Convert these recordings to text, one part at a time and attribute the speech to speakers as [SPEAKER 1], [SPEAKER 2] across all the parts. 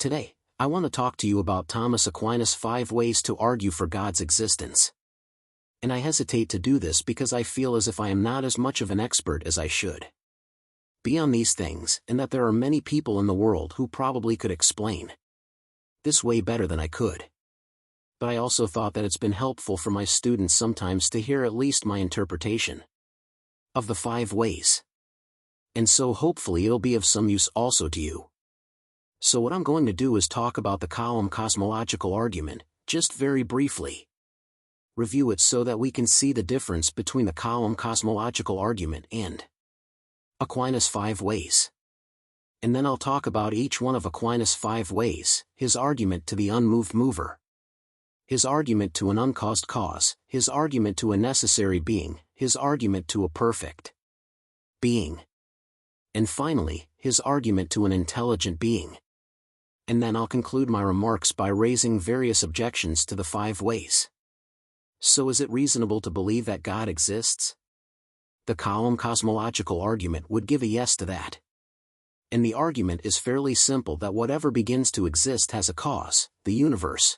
[SPEAKER 1] Today, I want to talk to you about Thomas Aquinas' 5 ways to argue for God's existence. And I hesitate to do this because I feel as if I am not as much of an expert as I should be on these things, and that there are many people in the world who probably could explain this way better than I could. But I also thought that it's been helpful for my students sometimes to hear at least my interpretation of the 5 ways. And so hopefully it'll be of some use also to you. So what I'm going to do is talk about the column cosmological argument, just very briefly. Review it so that we can see the difference between the column cosmological argument and Aquinas' 5 ways. And then I'll talk about each one of Aquinas' 5 ways: his argument to the unmoved mover, his argument to an uncaused cause, his argument to a necessary being, his argument to a perfect being, and finally, his argument to an intelligent being. And then I'll conclude my remarks by raising various objections to the 5 ways. So is it reasonable to believe that God exists? The column cosmological argument would give a yes to that. And the argument is fairly simple, that whatever begins to exist has a cause. The universe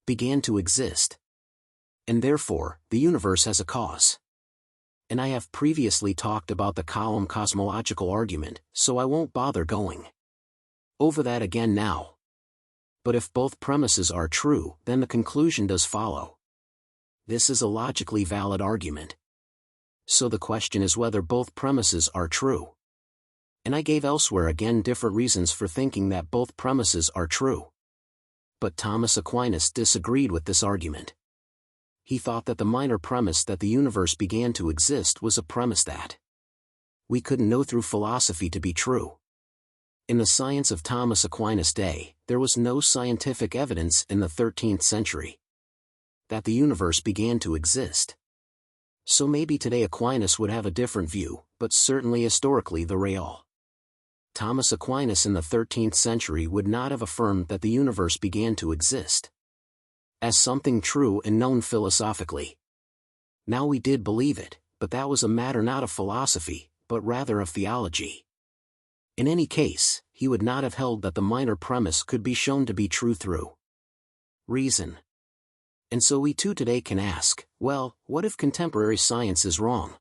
[SPEAKER 1] began to exist, and therefore, the universe has a cause. And I have previously talked about the column cosmological argument, so I won't bother going over that again now. But if both premises are true, then the conclusion does follow. This is a logically valid argument. So the question is whether both premises are true. And I gave elsewhere again different reasons for thinking that both premises are true. But Thomas Aquinas disagreed with this argument. He thought that the minor premise that the universe began to exist was a premise that we couldn't know through philosophy to be true. In the science of Thomas Aquinas' day, there was no scientific evidence in the 13th century that the universe began to exist. So maybe today Aquinas would have a different view, but certainly historically the real Thomas Aquinas in the 13th century would not have affirmed that the universe began to exist as something true and known philosophically. Now we did believe it, but that was a matter not of philosophy, but rather of theology. In any case, he would not have held that the minor premise could be shown to be true through reason. And so we too today can ask, well, what if contemporary science is wrong?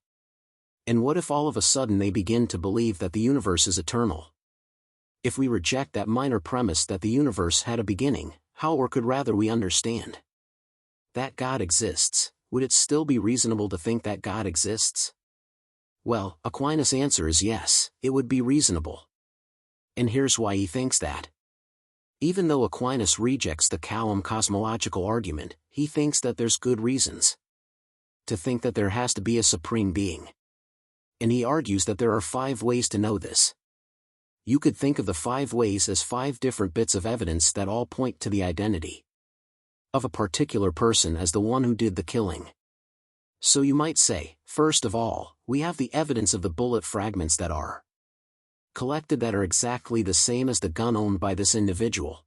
[SPEAKER 1] And what if all of a sudden they begin to believe that the universe is eternal? If we reject that minor premise that the universe had a beginning, how, or could rather we understand that God exists, would it still be reasonable to think that God exists? Well, Aquinas' answer is yes, it would be reasonable. And here's why he thinks that. Even though Aquinas rejects the column cosmological argument, he thinks that there's good reasons to think that there has to be a supreme being. And he argues that there are 5 ways to know this. You could think of the 5 ways as 5 different bits of evidence that all point to the identity of a particular person as the one who did the killing. So you might say, first of all, we have the evidence of the bullet fragments that are collected that are exactly the same as the gun owned by this individual.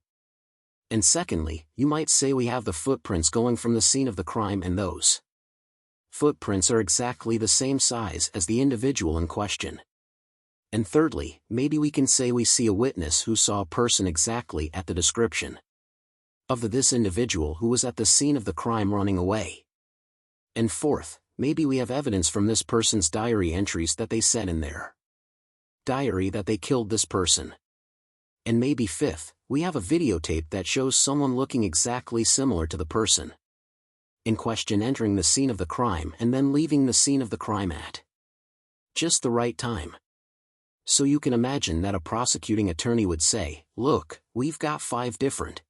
[SPEAKER 1] And secondly, you might say we have the footprints going from the scene of the crime, and those footprints are exactly the same size as the individual in question. And thirdly, maybe we can say we see a witness who saw a person exactly at the description of this individual who was at the scene of the crime running away. And fourth, maybe we have evidence from this person's diary entries that they said in their diary that they killed this person. And maybe fifth, we have a videotape that shows someone looking exactly similar to the person in question entering the scene of the crime and then leaving the scene of the crime at just the right time. So you can imagine that a prosecuting attorney would say, look, we've got 5 different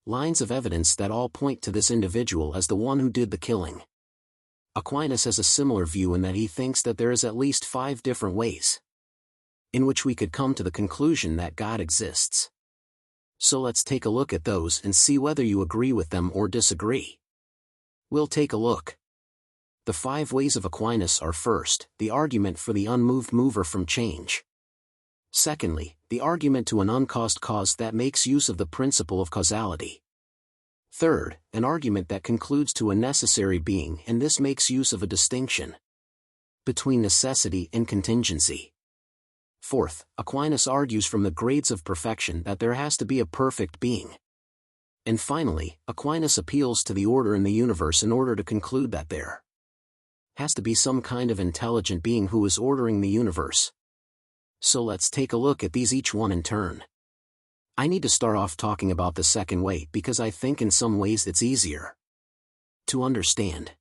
[SPEAKER 1] lines of evidence that all point to this individual as the one who did the killing. Aquinas has a similar view in that he thinks that there is at least 5 different ways in which we could come to the conclusion that God exists. So let's take a look at those and see whether you agree with them or disagree. We'll take a look. The 5 ways of Aquinas are: first, the argument for the unmoved mover from change. Secondly, the argument to an uncaused cause that makes use of the principle of causality. Third, an argument that concludes to a necessary being, and this makes use of a distinction between necessity and contingency. Fourth, Aquinas argues from the grades of perfection that there has to be a perfect being. And finally, Aquinas appeals to the order in the universe in order to conclude that there has to be some kind of intelligent being who is ordering the universe. So let's take a look at these each one in turn. I need to start off talking about the second way because I think in some ways it's easier to understand.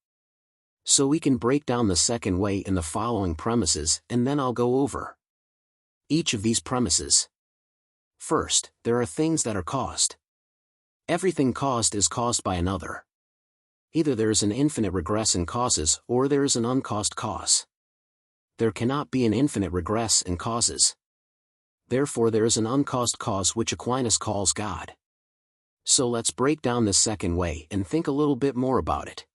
[SPEAKER 1] So we can break down the second way in the following premises, and then I'll go over each of these premises. First, there are things that are caused. Everything caused is caused by another. Either there is an infinite regress in causes or there is an uncaused cause. There cannot be an infinite regress in causes. Therefore there is an uncaused cause which Aquinas calls God. So let's break down this second way and think a little bit more about it.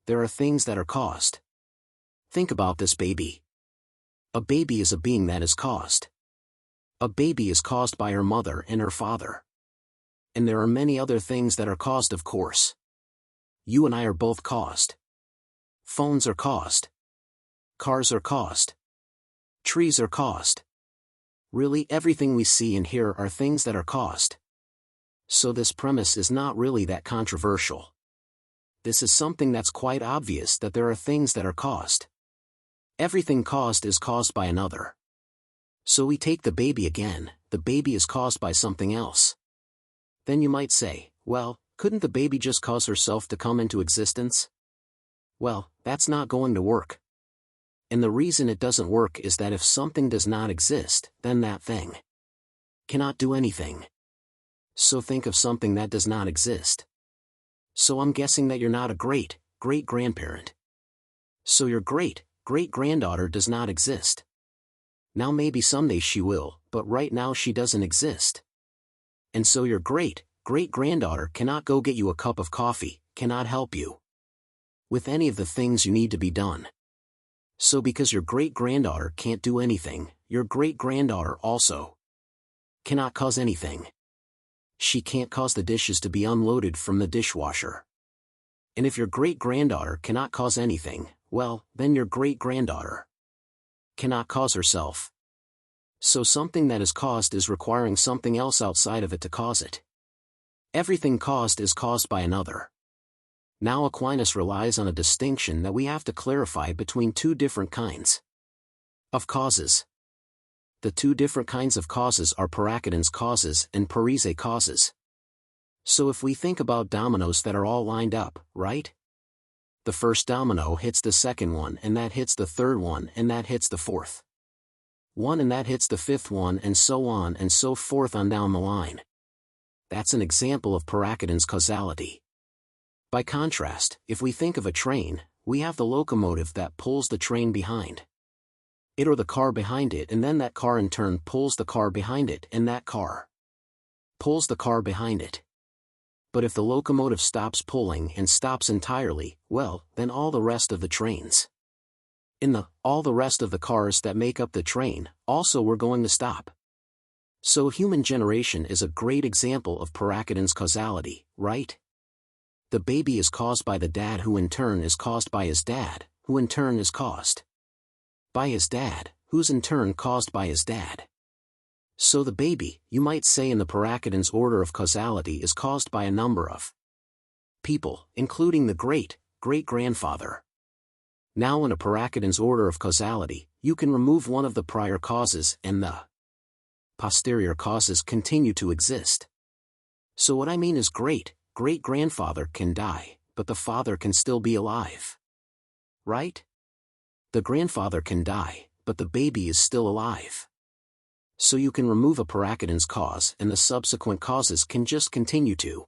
[SPEAKER 1] There are things that are caused. Think about this baby. A baby is a being that is caused. A baby is caused by her mother and her father. And there are many other things that are caused, of course. You and I are both caused. Phones are caused. Cars are caused. Trees are caused. Really, everything we see and hear are things that are caused. So this premise is not really that controversial. This is something that's quite obvious, that there are things that are caused. Everything caused is caused by another. So we take the baby again, the baby is caused by something else. Then you might say, well, couldn't the baby just cause herself to come into existence? Well, that's not going to work. And the reason it doesn't work is that if something does not exist, then that thing cannot do anything. So think of something that does not exist. So I'm guessing that you're not a great-great-grandparent. So your great-great-granddaughter does not exist. Now maybe someday she will, but right now she doesn't exist. And so your great-great-granddaughter cannot go get you a cup of coffee, cannot help you with any of the things you need to be done. So because your great-granddaughter can't do anything, your great-granddaughter also cannot cause anything. She can't cause the dishes to be unloaded from the dishwasher. And if your great-granddaughter cannot cause anything, well, then your great-granddaughter cannot cause herself. So something that is caused is requiring something else outside of it to cause it. Everything caused is caused by another. Now Aquinas relies on a distinction that we have to clarify between two different kinds of causes. The two different kinds of causes are paracitans causes and parese causes. So if we think about dominoes that are all lined up, right? The first domino hits the second one, and that hits the third one, and that hits the fourth one, and that hits the fifth one, and so on and so forth on down the line. That's an example of paracitans causality. By contrast, if we think of a train, we have the locomotive that pulls the train behind it or the car behind it, and then that car in turn pulls the car behind it, and that car pulls the car behind it. But if the locomotive stops pulling and stops entirely, well, then all the rest of the trains all the rest of the cars that make up the train, also were going to stop. So human generation is a great example of paracitans causality, right? The baby is caused by the dad, who in turn is caused by his dad, who in turn is caused by his dad, who's in turn caused by his dad. So the baby, you might say in the paracitans order of causality, is caused by a number of people, including the great-great-grandfather. Now in a paracitans order of causality, you can remove one of the prior causes and the posterior causes continue to exist. So what I mean is great-grandfather can die, but the father can still be alive. Right? The grandfather can die, but the baby is still alive. So you can remove a paracitans cause and the subsequent causes can just continue to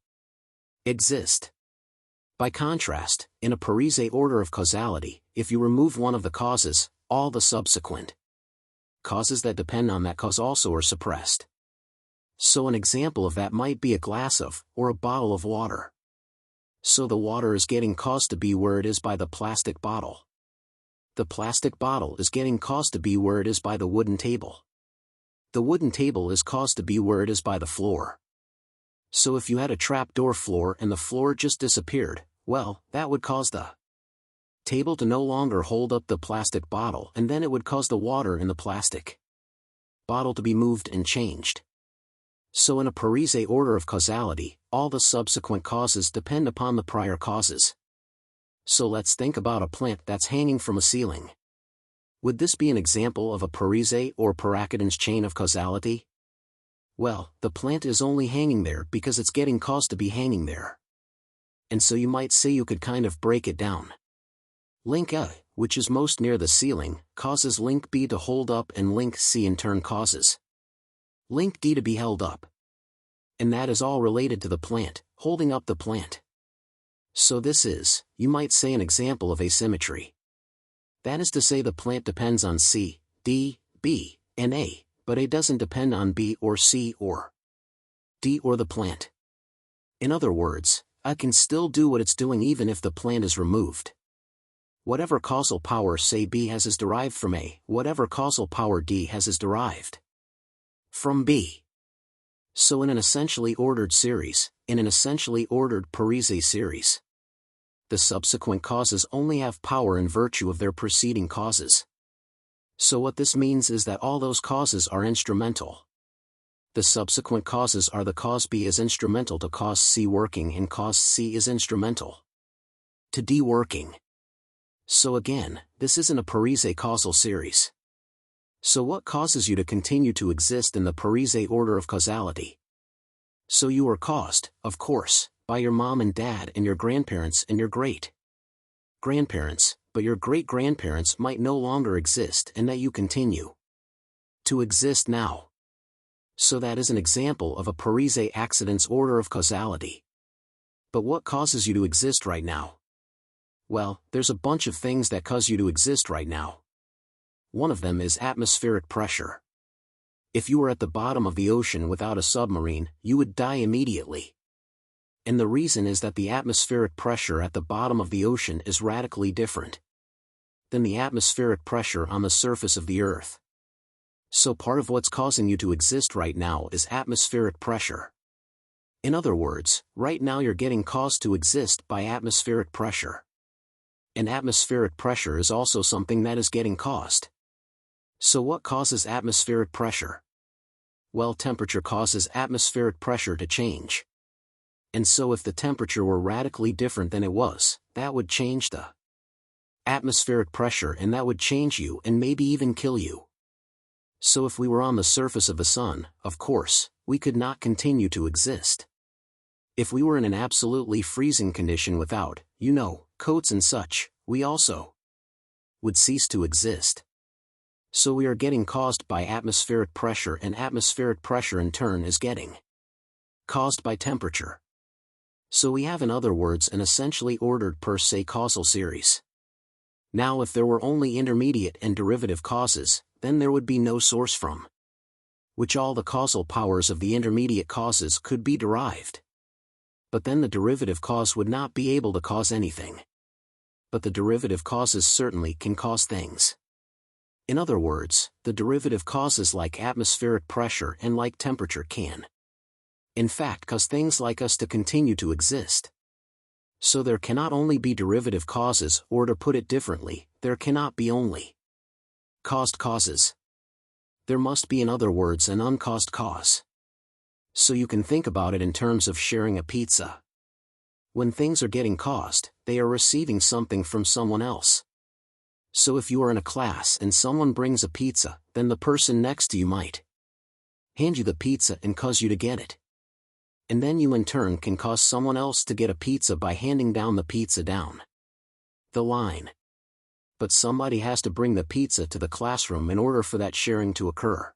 [SPEAKER 1] exist. By contrast, in a parese order of causality, if you remove one of the causes, all the subsequent causes that depend on that cause also are suppressed. So an example of that might be a glass of, or a bottle of water. So the water is getting caused to be where it is by the plastic bottle. The plastic bottle is getting caused to be where it is by the wooden table. The wooden table is caused to be where it is by the floor. So if you had a trapdoor floor and the floor just disappeared, well, that would cause the table to no longer hold up the plastic bottle, and then it would cause the water in the plastic bottle to be moved and changed. So in a Pareto order of causality, all the subsequent causes depend upon the prior causes. So let's think about a plant that's hanging from a ceiling. Would this be an example of a Pareto or Parakhedon's chain of causality? Well, the plant is only hanging there because it's getting caused to be hanging there. And so you might say you could kind of break it down. Link A, which is most near the ceiling, causes link B to hold up, and link C in turn causes link D to be held up. And that is all related to the plant, holding up the plant. So this is, you might say, an example of asymmetry. That is to say, the plant depends on C, D, B, and A, but A doesn't depend on B or C or D or the plant. In other words, A can still do what it's doing even if the plant is removed. Whatever causal power, say, B has is derived from A, whatever causal power D has is derived from B. So in an essentially ordered series, in an essentially ordered Pareto series, the subsequent causes only have power in virtue of their preceding causes. So what this means is that all those causes are instrumental. The subsequent causes are the cause B is instrumental to cause C working, and cause C is instrumental to D working. So again, this isn't a Pareto causal series. So what causes you to continue to exist in the Pareto order of causality? So you are caused, of course, by your mom and dad and your grandparents and your great-grandparents, but your great-grandparents might no longer exist, and that you continue to exist now. So that is an example of a Pareto accidents order of causality. But what causes you to exist right now? Well, there's a bunch of things that cause you to exist right now. One of them is atmospheric pressure. If you were at the bottom of the ocean without a submarine, you would die immediately. And the reason is that the atmospheric pressure at the bottom of the ocean is radically different than the atmospheric pressure on the surface of the Earth. So part of what's causing you to exist right now is atmospheric pressure. In other words, right now you're getting caused to exist by atmospheric pressure. And atmospheric pressure is also something that is getting caused. So what causes atmospheric pressure? Well, temperature causes atmospheric pressure to change. And so if the temperature were radically different than it was, that would change the atmospheric pressure, and that would change you and maybe even kill you. So if we were on the surface of the sun, of course, we could not continue to exist. If we were in an absolutely freezing condition without, coats and such, we also would cease to exist. So we are getting caused by atmospheric pressure, and atmospheric pressure in turn is getting caused by temperature. So we have, in other words, an essentially ordered per se causal series. Now if there were only intermediate and derivative causes, then there would be no source from which all the causal powers of the intermediate causes could be derived. But then the derivative cause would not be able to cause anything. But the derivative causes certainly can cause things. In other words, the derivative causes like atmospheric pressure and like temperature can, in fact, cause things like us to continue to exist. So there cannot only be derivative causes, or to put it differently, there cannot be only caused causes. There must be, in other words, an uncaused cause. So you can think about it in terms of sharing a pizza. When things are getting caused, they are receiving something from someone else. So if you are in a class and someone brings a pizza, then the person next to you might hand you the pizza and cause you to get it. And then you in turn can cause someone else to get a pizza by handing down the pizza down the line. But somebody has to bring the pizza to the classroom in order for that sharing to occur.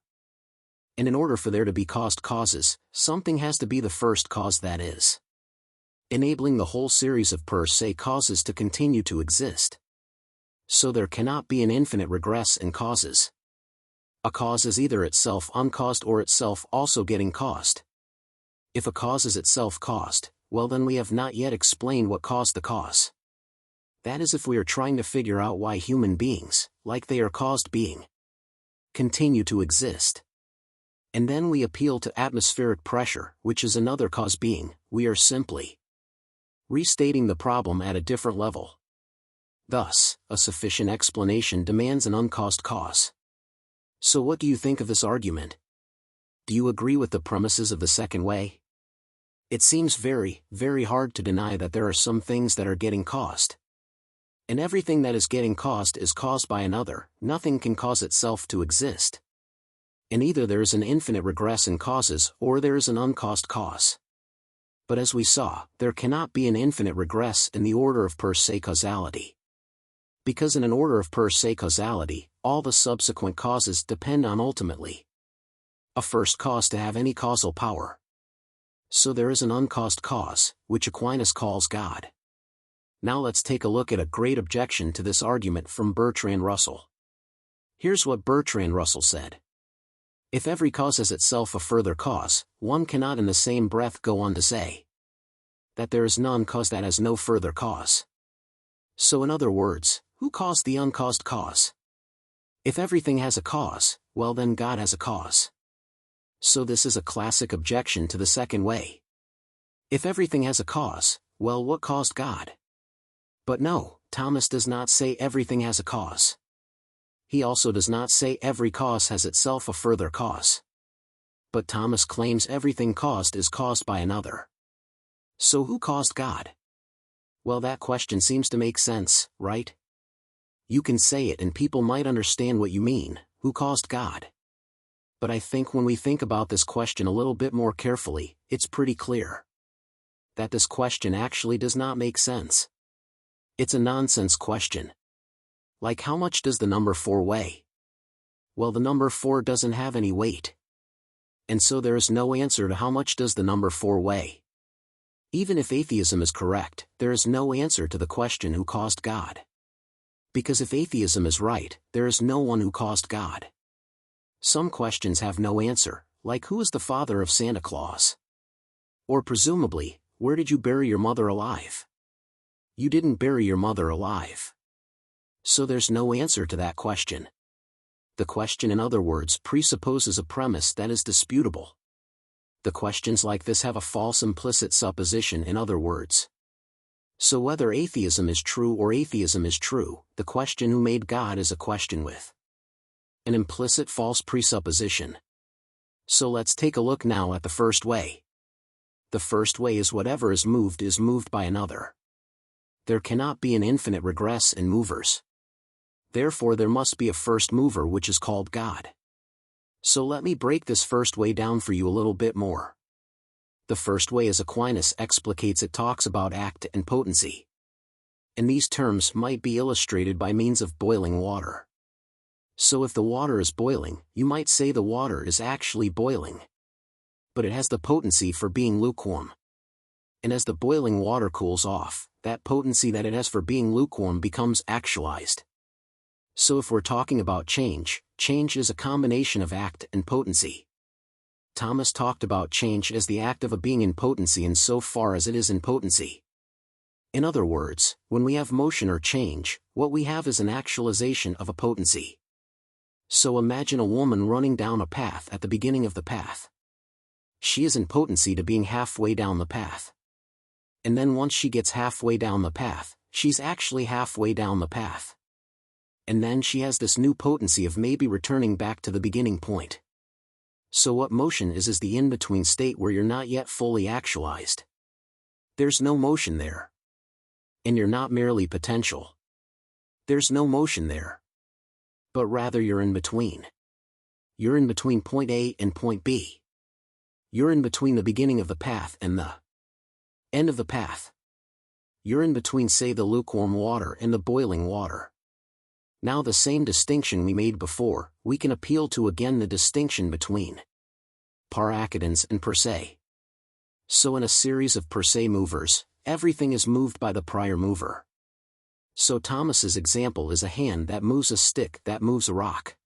[SPEAKER 1] And in order for there to be caused causes, something has to be the first cause, that is enabling the whole series of per se causes to continue to exist. So there cannot be an infinite regress in causes. A cause is either itself uncaused or itself also getting caused. If a cause is itself caused, well then we have not yet explained what caused the cause. That is, if we are trying to figure out why human beings, like they are caused being, continue to exist. And then we appeal to atmospheric pressure, which is another cause being, we are simply restating the problem at a different level. Thus, a sufficient explanation demands an uncaused cause. So what do you think of this argument? Do you agree with the premises of the second way? It seems very, very hard to deny that there are some things that are getting caused. And everything that is getting caused is caused by another. Nothing can cause itself to exist. And either there is an infinite regress in causes or there is an uncaused cause. But as we saw, there cannot be an infinite regress in the order of per se causality. Because in an order of per se causality, all the subsequent causes depend on ultimately a first cause to have any causal power. So there is an uncaused cause, which Aquinas calls God. Now let's take a look at a great objection to this argument from Bertrand Russell. Here's what Bertrand Russell said. If every cause has itself a further cause, one cannot in the same breath go on to say that there is none cause that has no further cause. So in other words, who caused the uncaused cause? If everything has a cause, well then God has a cause. So this is a classic objection to the second way. If everything has a cause, well, what caused God? But no, Thomas does not say everything has a cause. He also does not say every cause has itself a further cause. But Thomas claims everything caused is caused by another. So who caused God? Well, that question seems to make sense, right? You can say it and people might understand what you mean, who caused God? But I think when we think about this question a little bit more carefully, it's pretty clear that this question actually does not make sense. It's a nonsense question. Like, how much does the number 4 weigh? Well, the number 4 doesn't have any weight. And so there is no answer to how much does the number 4 weigh. Even if atheism is correct, there is no answer to the question who caused God. Because if atheism is right, there is no one who caused God. Some questions have no answer, like who is the father of Santa Claus? Or presumably, where did you bury your mother alive? You didn't bury your mother alive. So there's no answer to that question. The question, in other words, presupposes a premise that is disputable. The questions like this have a false implicit supposition, in other words. So whether atheism is true or atheism is true, the question who made God is a question with an implicit false presupposition. So let's take a look now at the first way. The first way is whatever is moved by another. There cannot be an infinite regress in movers. Therefore there must be a first mover, which is called God. So let me break this first way down for you a little bit more. The first way, as Aquinas explicates it, talks about act and potency. And these terms might be illustrated by means of boiling water. So if the water is boiling, you might say the water is actually boiling. But it has the potency for being lukewarm. And as the boiling water cools off, that potency that it has for being lukewarm becomes actualized. So if we're talking about change, change is a combination of act and potency. Thomas talked about change as the act of a being in potency insofar as it is in potency. In other words, when we have motion or change, what we have is an actualization of a potency. So imagine a woman running down a path at the beginning of the path. She is in potency to being halfway down the path. And then once she gets halfway down the path, she's actually halfway down the path. And then she has this new potency of maybe returning back to the beginning point. So what motion is the in-between state where you're not yet fully actualized. There's no motion there. And you're not merely potential. There's no motion there. But rather you're in between. You're in between point A and point B. You're in between the beginning of the path and the end of the path. You're in between, say, the lukewarm water and the boiling water. Now the same distinction we made before, we can appeal to again, the distinction between par accidens and per se. So in a series of per se movers, everything is moved by the prior mover. So Thomas's example is a hand that moves a stick that moves a rock.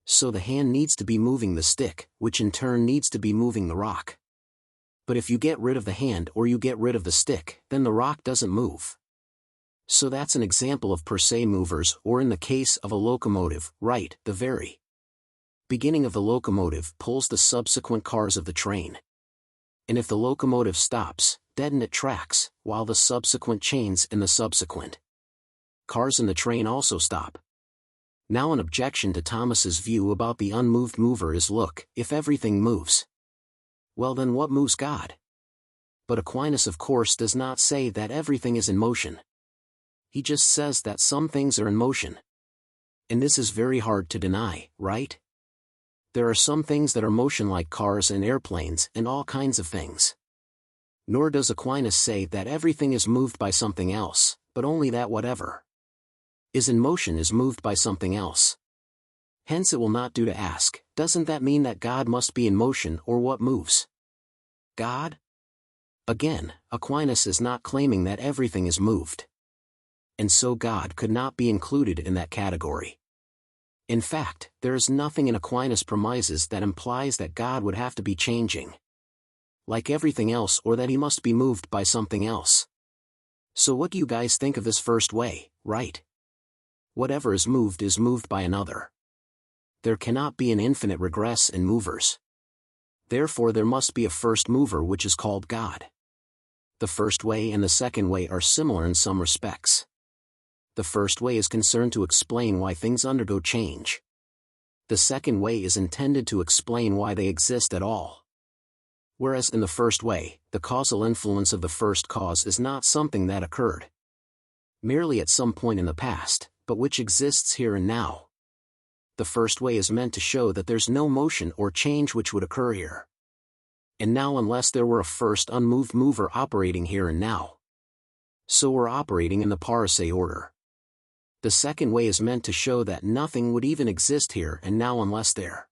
[SPEAKER 1] So the hand needs to be moving the stick, which in turn needs to be moving the rock. But if you get rid of the hand or you get rid of the stick, then the rock doesn't move. So that's an example of per se movers, or in the case of a locomotive, right, the very beginning of the locomotive pulls the subsequent cars of the train. And if the locomotive stops, deaden it tracks, while the subsequent chains and the subsequent cars in the train also stop. Now an objection to Thomas's view about the unmoved mover is, look, if everything moves, well then what moves God? But Aquinas of course does not say that everything is in motion. He just says that some things are in motion. And this is very hard to deny, right? There are some things that are motion like cars and airplanes and all kinds of things. Nor does Aquinas say that everything is moved by something else, but only that whatever is in motion is moved by something else. Hence it will not do to ask, doesn't that mean that God must be in motion, or what moves God? Again, Aquinas is not claiming that everything is moved. And so God could not be included in that category. In fact, there is nothing in Aquinas' premises that implies that God would have to be changing, like everything else, or that he must be moved by something else. So what do you guys think of this first way, right? Whatever is moved by another. There cannot be an infinite regress in movers. Therefore there must be a first mover which is called God. The first way and the second way are similar in some respects. The first way is concerned to explain why things undergo change. The second way is intended to explain why they exist at all. Whereas in the first way, the causal influence of the first cause is not something that occurred merely at some point in the past, but which exists here and now. The first way is meant to show that there's no motion or change which would occur here and now unless there were a first unmoved mover operating here and now. So we're operating in the parousia order. The second way is meant to show that nothing would even exist here and now unless there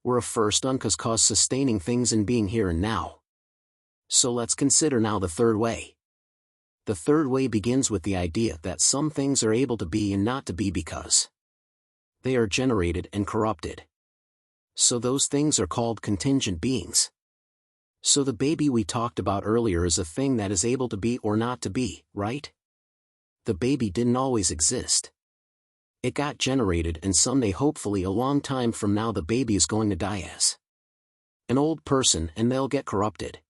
[SPEAKER 1] were a first uncause cause sustaining things in being here and now. So let's consider now the third way. The third way begins with the idea that some things are able to be and not to be because they are generated and corrupted. So those things are called contingent beings. So the baby we talked about earlier is a thing that is able to be or not to be, right? The baby didn't always exist. It got generated, and someday, hopefully a long time from now, the baby is going to die as an old person and they'll get corrupted.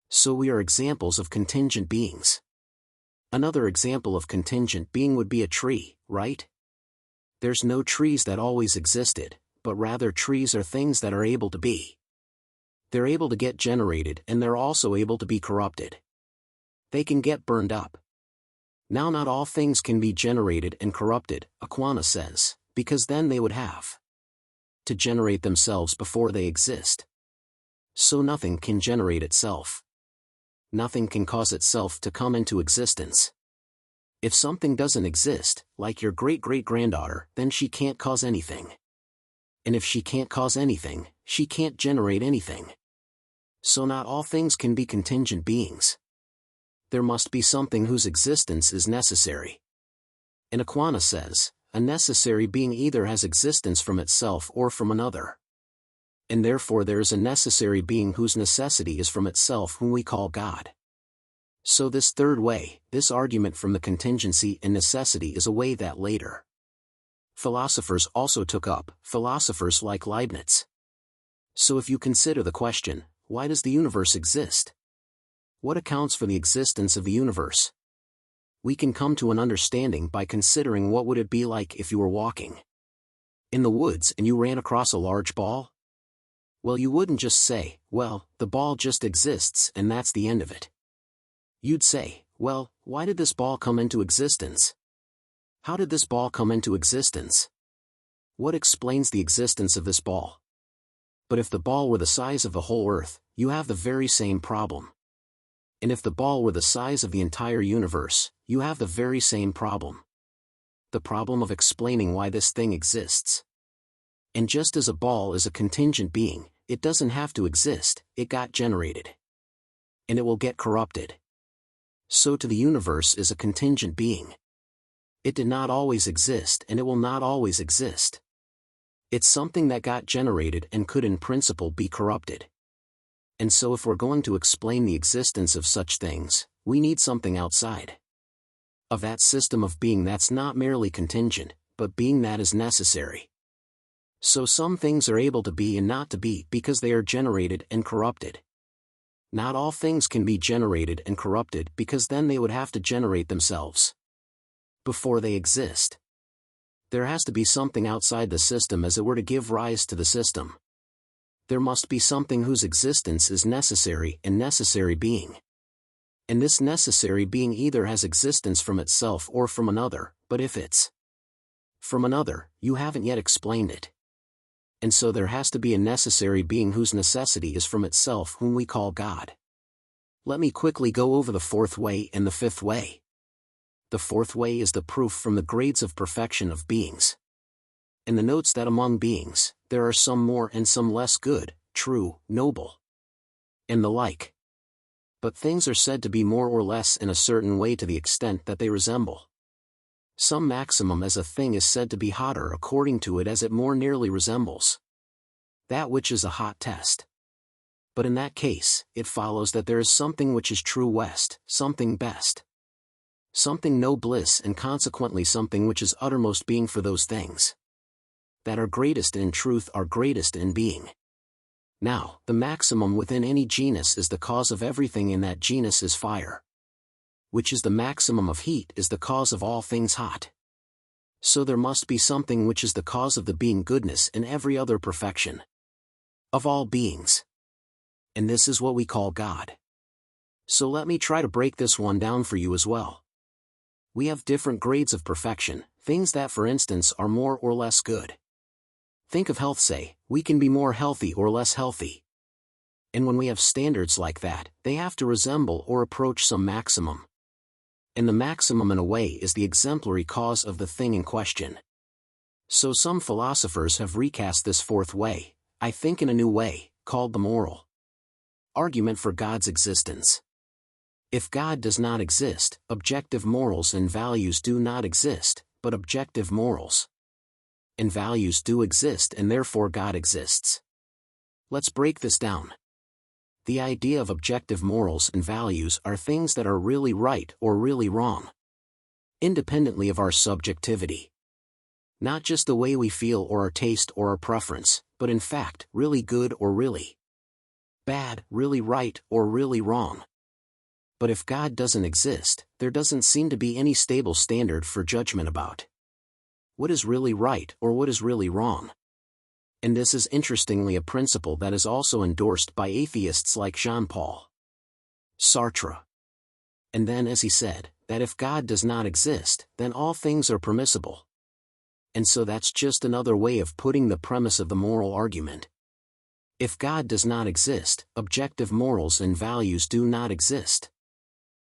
[SPEAKER 1] So we are examples of contingent beings. Another example of contingent being would be a tree, right? There's no trees that always existed, but rather trees are things that are able to be. They're able to get generated and they're also able to be corrupted. They can get burned up. Now not all things can be generated and corrupted, Aquinas says, because then they would have to generate themselves before they exist. So nothing can generate itself. Nothing can cause itself to come into existence. If something doesn't exist, like your great-great-granddaughter, then she can't cause anything. And if she can't cause anything, she can't generate anything. So not all things can be contingent beings. There must be something whose existence is necessary. And Aquinas says, a necessary being either has existence from itself or from another. And therefore there is a necessary being whose necessity is from itself, whom we call God. So this third way, this argument from the contingency and necessity, is a way that later philosophers also took up, philosophers like Leibniz. So if you consider the question, why does the universe exist? What accounts for the existence of the universe? We can come to an understanding by considering what would it be like if you were walking in the woods and you ran across a large ball? Well, you wouldn't just say, well, the ball just exists and that's the end of it. You'd say, well, why did this ball come into existence? How did this ball come into existence? What explains the existence of this ball? But if the ball were the size of the whole earth, you have the very same problem. And if the ball were the size of the entire universe, you have the very same problem. The problem of explaining why this thing exists. And just as a ball is a contingent being, it doesn't have to exist, it got generated. And it will get corrupted. So too the universe is a contingent being. It did not always exist and it will not always exist. It's something that got generated and could in principle be corrupted. And so if we're going to explain the existence of such things, we need something outside of that system of being that's not merely contingent, but being that is necessary. So some things are able to be and not to be because they are generated and corrupted. Not all things can be generated and corrupted because then they would have to generate themselves before they exist. There has to be something outside the system as it were to give rise to the system. There must be something whose existence is necessary and necessary being. And this necessary being either has existence from itself or from another, but if it's from another, you haven't yet explained it. And so there has to be a necessary being whose necessity is from itself, whom we call God. Let me quickly go over the fourth way and the fifth way. The fourth way is the proof from the grades of perfection of beings. And the notes that among beings, there are some more and some less good, true, noble, and the like. But things are said to be more or less in a certain way to the extent that they resemble. Some maximum as a thing is said to be hotter according to it as it more nearly resembles that which is a hot test. But in that case, it follows that there is something which is true west, something best, something no bliss, and consequently something which is uttermost being for those things that are greatest in truth are greatest in being. Now, the maximum within any genus is the cause of everything in that genus is fire, which is the maximum of heat is the cause of all things hot. So there must be something which is the cause of the being goodness in every other perfection of all beings. And this is what we call God. So let me try to break this one down for you as well. We have different grades of perfection, things that for instance are more or less good. Think of health, say, we can be more healthy or less healthy. And when we have standards like that, they have to resemble or approach some maximum. And the maximum in a way is the exemplary cause of the thing in question. So some philosophers have recast this fourth way, I think in a new way, called the moral argument for God's existence. If God does not exist, objective morals and values do not exist, but objective morals and values do exist and therefore God exists. Let's break this down. The idea of objective morals and values are things that are really right or really wrong, independently of our subjectivity. Not just the way we feel or our taste or our preference, but in fact, really good or really bad, really right or really wrong. But if God doesn't exist, there doesn't seem to be any stable standard for judgment about what is really right or what is really wrong. And this is interestingly a principle that is also endorsed by atheists like Jean-Paul Sartre. And then as he said, that if God does not exist, then all things are permissible. And so that's just another way of putting the premise of the moral argument. If God does not exist, objective morals and values do not exist.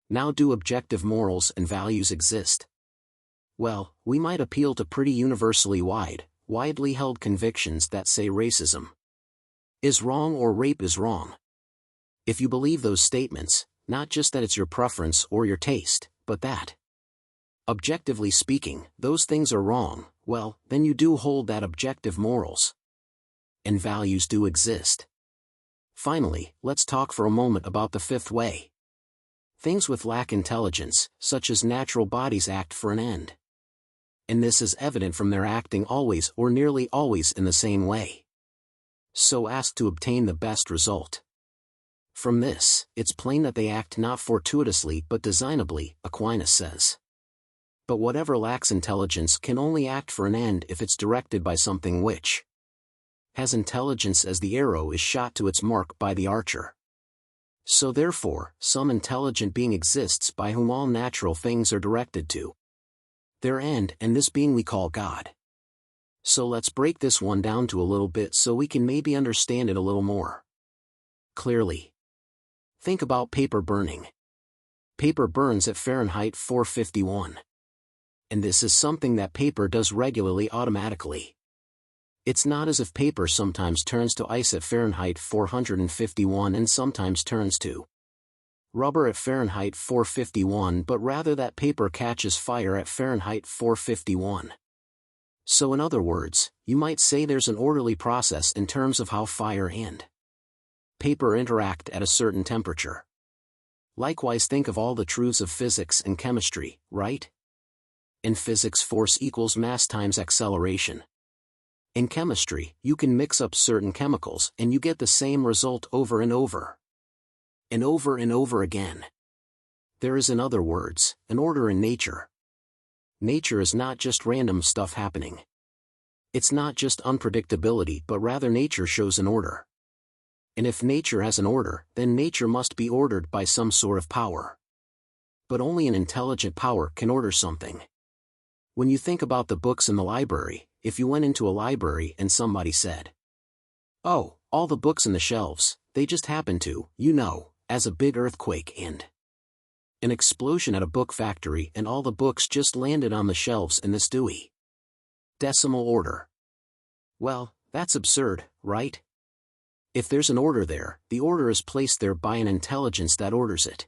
[SPEAKER 1] Now do objective morals and values exist? Well, we might appeal to pretty universally widely held convictions that say racism is wrong or rape is wrong. If you believe those statements, not just that it's your preference or your taste, but that, objectively speaking, those things are wrong, well, then you do hold that objective morals and values do exist. Finally, let's talk for a moment about the fifth way. Things with lack intelligence, such as natural bodies, act for an end. And this is evident from their acting always or nearly always in the same way, so as to obtain the best result. From this, it's plain that they act not fortuitously but designably, Aquinas says. But whatever lacks intelligence can only act for an end if it's directed by something which has intelligence, as the arrow is shot to its mark by the archer. So therefore, some intelligent being exists by whom all natural things are directed to their end, and this being we call God. So let's break this one down to a little bit so we can maybe understand it a little more clearly. Think about paper burning. Paper burns at Fahrenheit 451. And this is something that paper does regularly automatically. It's not as if paper sometimes turns to ice at Fahrenheit 451 and sometimes turns to rubber at Fahrenheit 451, but rather that paper catches fire at Fahrenheit 451. So in other words, you might say there's an orderly process in terms of how fire and paper interact at a certain temperature. Likewise, think of all the truths of physics and chemistry, right? In physics, force equals mass times acceleration. In chemistry, you can mix up certain chemicals and you get the same result over and over. And over and over again. There is, in other words, an order in nature. Nature is not just random stuff happening. It's not just unpredictability, but rather nature shows an order. And if nature has an order, then nature must be ordered by some sort of power. But only an intelligent power can order something. When you think about the books in the library, if you went into a library and somebody said, "Oh, all the books in the shelves, they just happen to, as a big earthquake and an explosion at a book factory and all the books just landed on the shelves in this Dewey Decimal order." Well, that's absurd, right? If there's an order there, the order is placed there by an intelligence that orders it.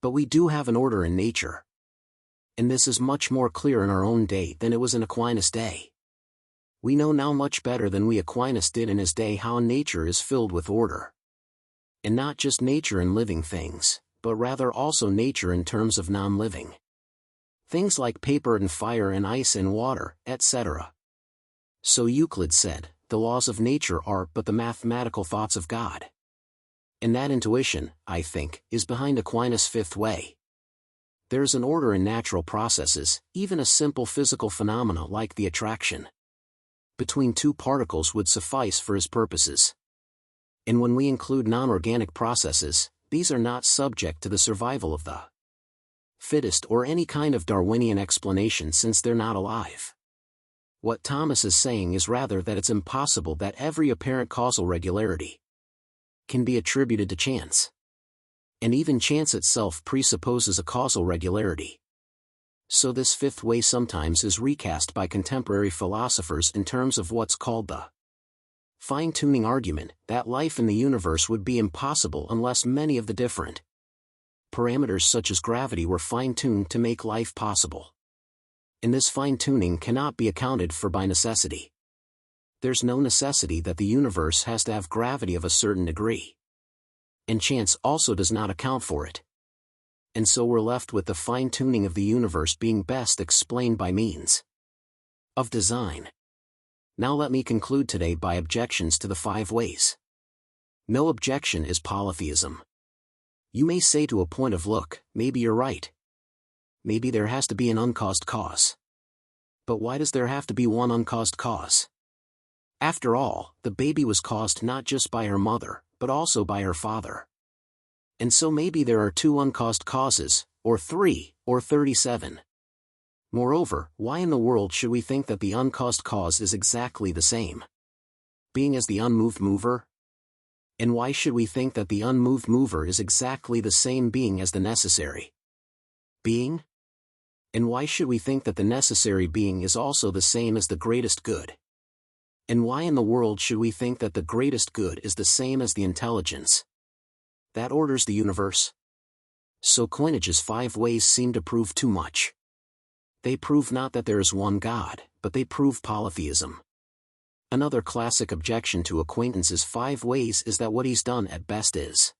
[SPEAKER 1] But we do have an order in nature. And this is much more clear in our own day than it was in Aquinas' day. We know now much better than we Aquinas did in his day how nature is filled with order. And not just nature in living things, but rather also nature in terms of non-living. Things like paper and fire and ice and water, etc. So Euclid said, the laws of nature are but the mathematical thoughts of God. And that intuition, I think, is behind Aquinas' fifth way. There is an order in natural processes, even a simple physical phenomena like the attraction between two particles would suffice for his purposes. And when we include non-organic processes, these are not subject to the survival of the fittest or any kind of Darwinian explanation since they're not alive. What Thomas is saying is rather that it's impossible that every apparent causal regularity can be attributed to chance. And even chance itself presupposes a causal regularity. So this fifth way sometimes is recast by contemporary philosophers in terms of what's called the fine-tuning argument, that life in the universe would be impossible unless many of the different parameters such as gravity were fine-tuned to make life possible. And this fine-tuning cannot be accounted for by necessity. There's no necessity that the universe has to have gravity of a certain degree. And chance also does not account for it. And so we're left with the fine-tuning of the universe being best explained by means of design. Now let me conclude today by objections to the 5 ways. No objection is polytheism. You may say to a point of look, maybe you're right. Maybe there has to be an uncaused cause. But why does there have to be one uncaused cause? After all, the baby was caused not just by her mother, but also by her father. And so maybe there are 2 uncaused causes, or 3, or 37. Moreover, why in the world should we think that the uncaused cause is exactly the same being as the unmoved mover? And why should we think that the unmoved mover is exactly the same being as the necessary being? And why should we think that the necessary being is also the same as the greatest good? And why in the world should we think that the greatest good is the same as the intelligence that orders the universe? So Coinage's 5 ways seem to prove too much. They prove not that there is one God, but they prove polytheism. Another classic objection to Aquinas' 5 ways is that what he's done at best is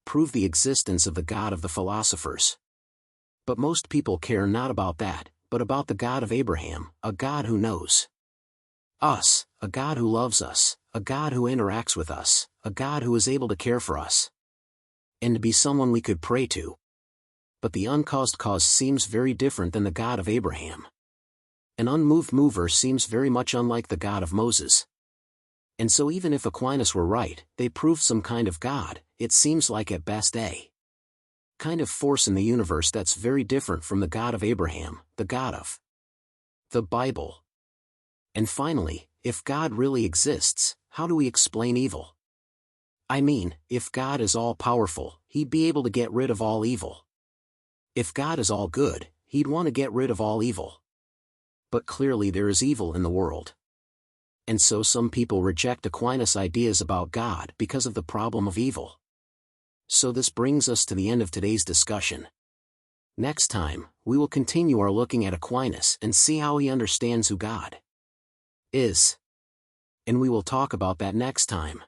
[SPEAKER 1] prove the existence of the God of the philosophers. But most people care not about that, but about the God of Abraham, a God who knows us, a God who loves us, a God who interacts with us, a God who is able to care for us, and to be someone we could pray to. But the uncaused cause seems very different than the God of Abraham. An unmoved mover seems very much unlike the God of Moses. And so even if Aquinas were right, they proved some kind of God, it seems like at best a kind of force in the universe that's very different from the God of Abraham, the God of the Bible. And finally, if God really exists, how do we explain evil? I mean, if God is all-powerful, he'd be able to get rid of all evil. If God is all good, he'd want to get rid of all evil. But clearly there is evil in the world. And so some people reject Aquinas' ideas about God because of the problem of evil. So this brings us to the end of today's discussion. Next time, we will continue our looking at Aquinas and see how he understands who God is. And we will talk about that next time.